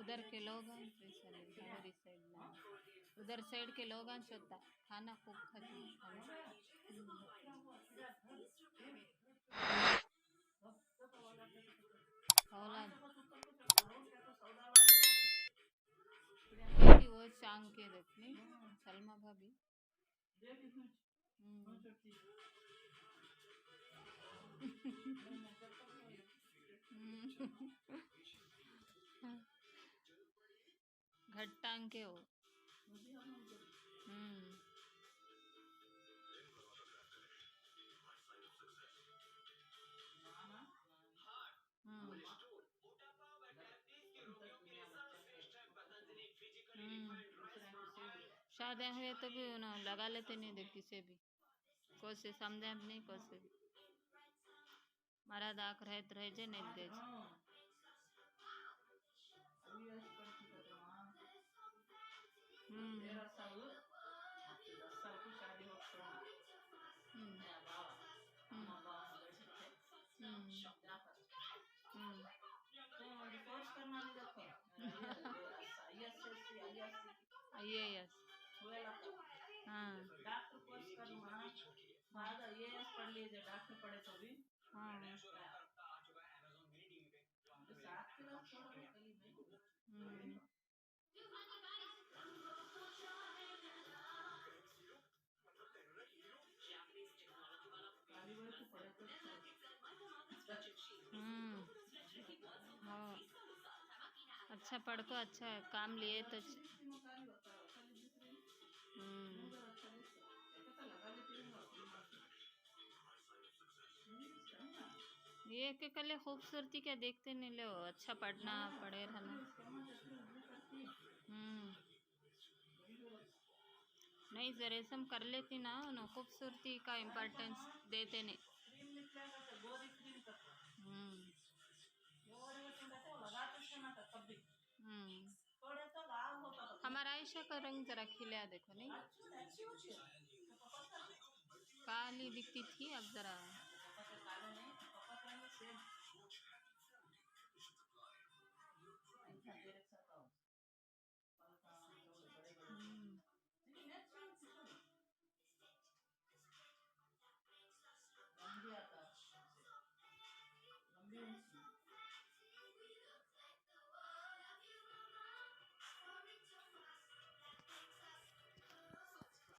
उधर के लोग उधर साइड के लोग होता खाना खूब खाते वो चांग के देखनी सलमा भाभी घट टांग के हो शादी हुए तो भी उन्हें लगा लेते नहीं देख किसे भी कोसे समझे नहीं कोसे भी मारा दाख रहे जे नहीं दे IAS हाँ डॉक्टर कोर्स करूँगा बाद IAS पढ़ लीजिए डॉक्टर पढ़े तो भी हाँ हाँ अच्छा पढ़ को अच्छा है काम लिए तो ये के कले खूबसूरती क्या देखते नहीं लो अच्छा पढ़ना पढ़े रहना नहीं रेशम कर लेती ना उन्हें खूबसूरती का इम्पोर्टेंस देते नहीं हमारा आयशा का रंग जरा खिला देखो नहीं काली दिखती थी अब जरा